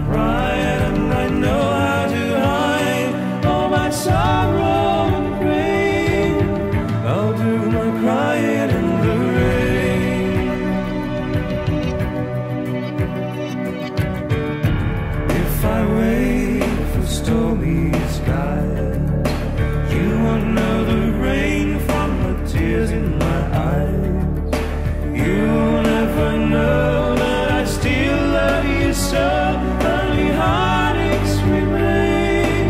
pride, and I know how to hide all my sorrow and pain. I'll do my crying in the rain. If I wait for stormy skies, you won't know the rain from the tears in my eyes. You'll never know that I still love you so. Only heartaches remain.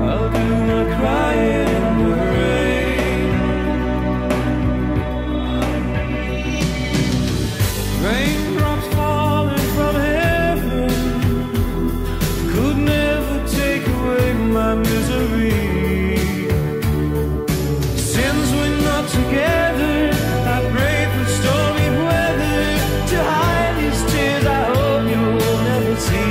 I'll do my crying in the rain. Raindrops falling from heaven could never take away my misery. Since we're not together, I pray for stormy weather to hide these tears I hope you'll never see.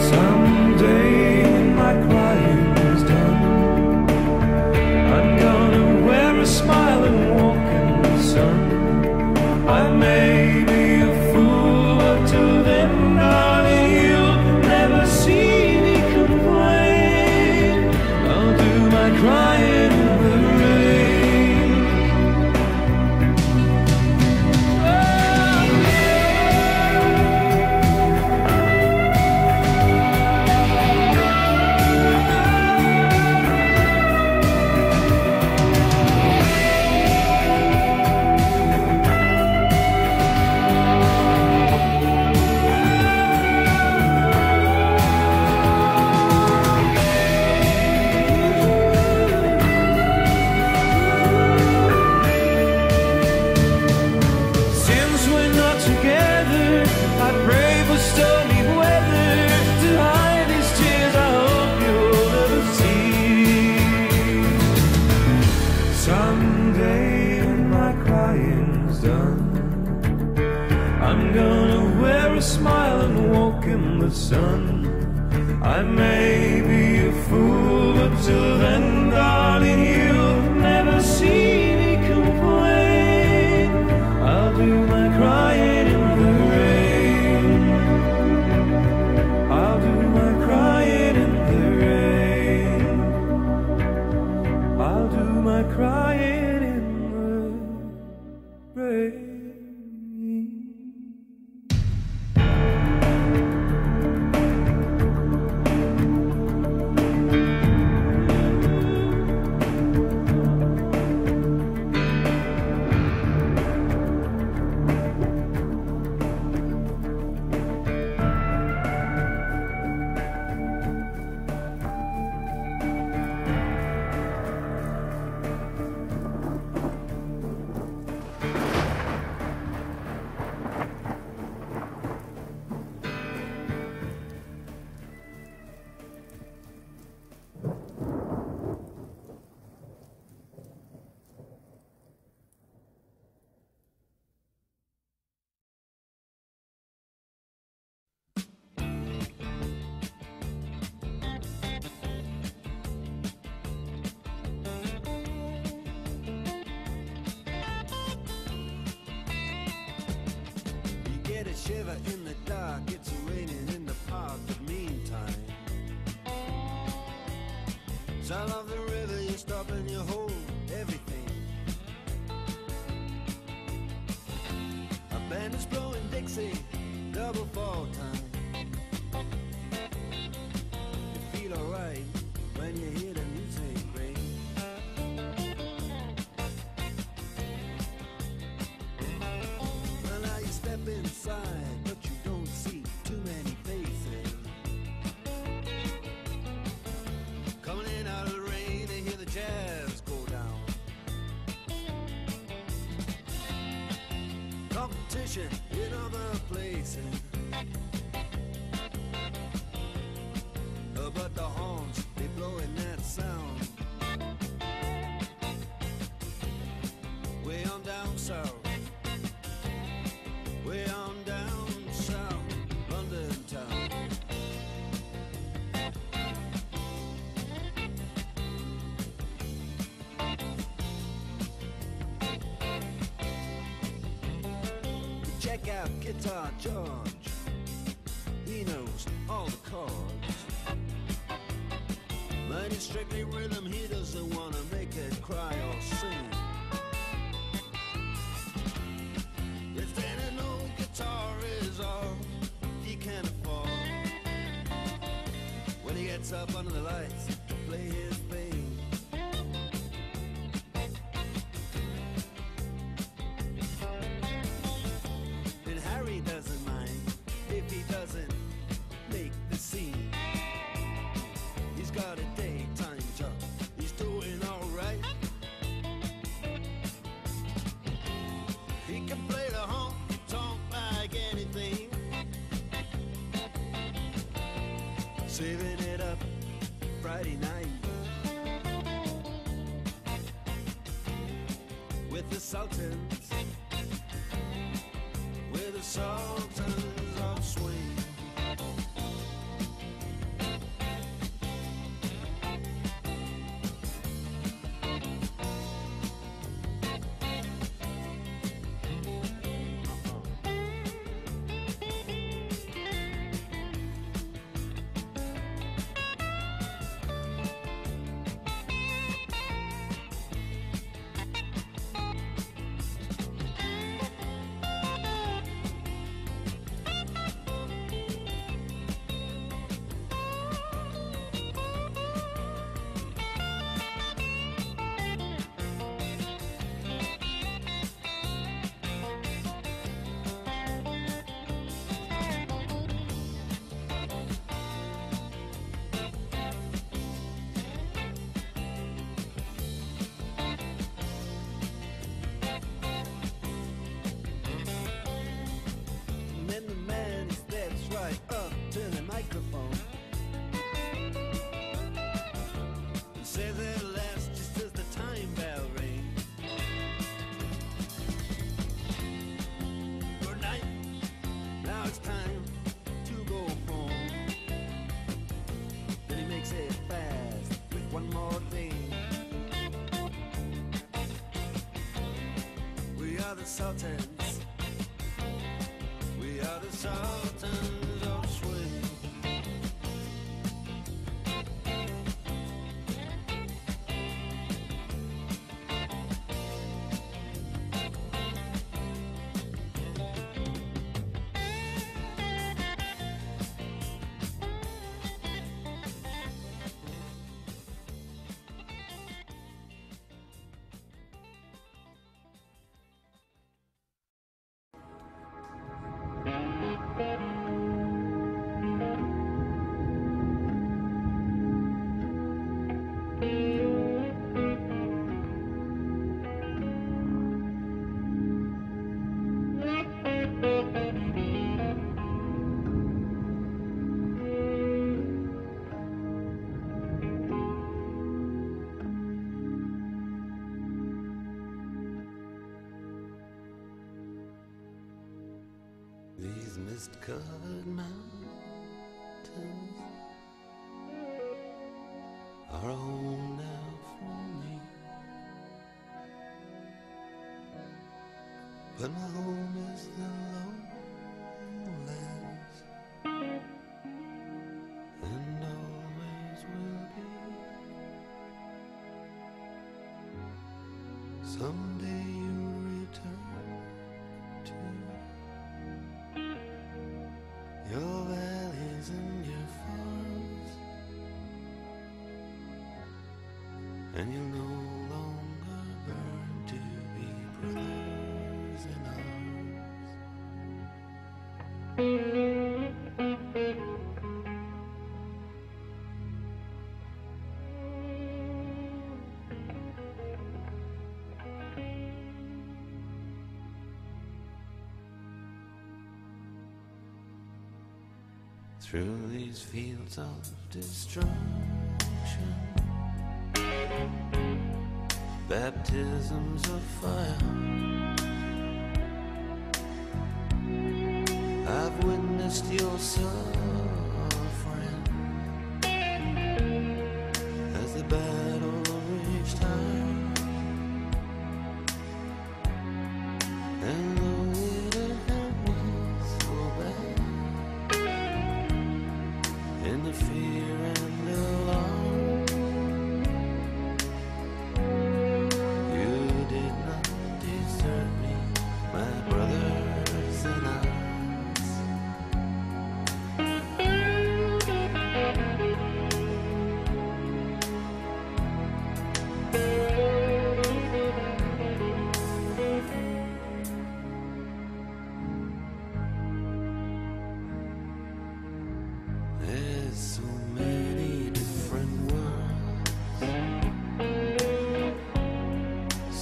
Someday when my crying is done, I'm gonna wear a smile and walk in the sun. I may be a fool, but till then, darling, you'll never see me complain. I'll do my crying in the rain. Since we're not together, I pray for stormy weather to hide these tears I hope you'll never see. Someday when my crying's done, I'm gonna wear a smile and walk in the sun. I may be a fool, but till then, darling, you'll never see me complain. I'll do my crying in the rain. I'll do my crying in the rain. I'll do my crying in the rain. Shiver in the dark, it's raining in the park, but meantime, sound of the river, you stop and you hold everything. A band is blowing Dixie, double fall time. You feel alright when you hear the music ring. Well, now you step inside, but you don't see too many faces. Coming in out of the rain, they hear the jazz go down. Competition in other places, but the horns, they blowing that sound. Way on down south, way on down south, London town. guitar, George. He knows all the chords. But it's strictly rhythm, he doesn't wanna make it cry or sing. If then an old guitar is all he can afford, when he gets up under the lights to play his thing, and Harry doesn't mind if he doesn't make the scene. He's got a daytime job, he's doing alright. He can play the honky-tonk like anything, saving it up Friday night with the Sultans, with the Sultans of Swing. Sultans, we are the Sultans of Swing. These mist-covered mountains are a home now for me, but my home is the lowlands, and always will be. Someday you'll return to your valleys and your farms, and you'll no longer burn to be brothers in through these fields of destruction, baptisms of fire, I've witnessed your suffering as the battle reached high, and though it hurt me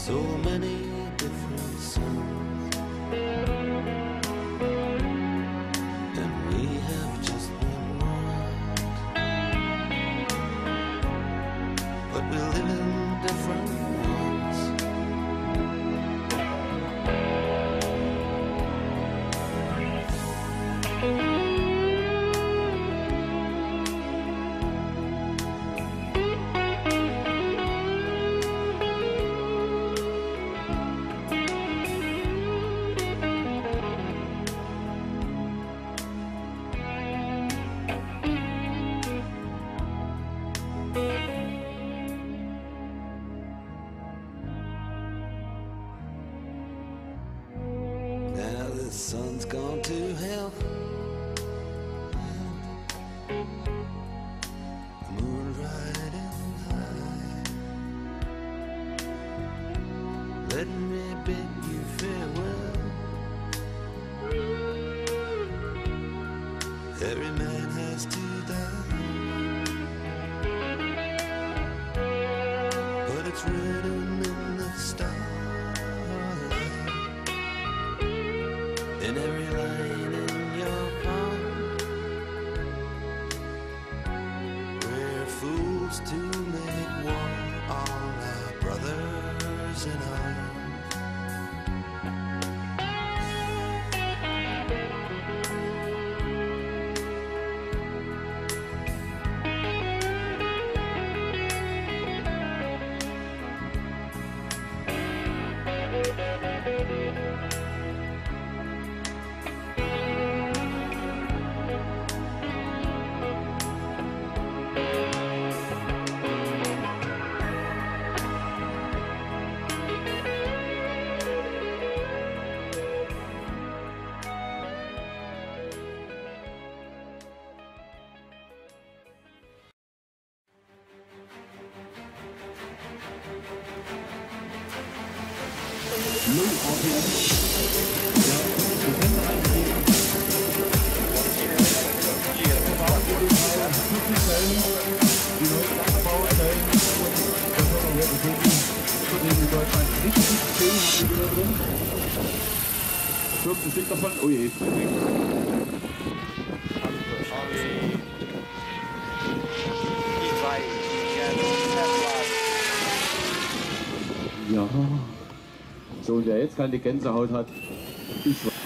so many different suns, and we have just one world, but we live in different ones. Now the sun's gone to hell, the moon's riding high. Let me bid you farewell. Every man has to die, but it's written in the stars. In every line in your palm, we're fools to make war on our brothers in arms. Ein Stück davon. Oh je. Ja. So, und wer jetzt keine Gänsehaut hat, ich weiß.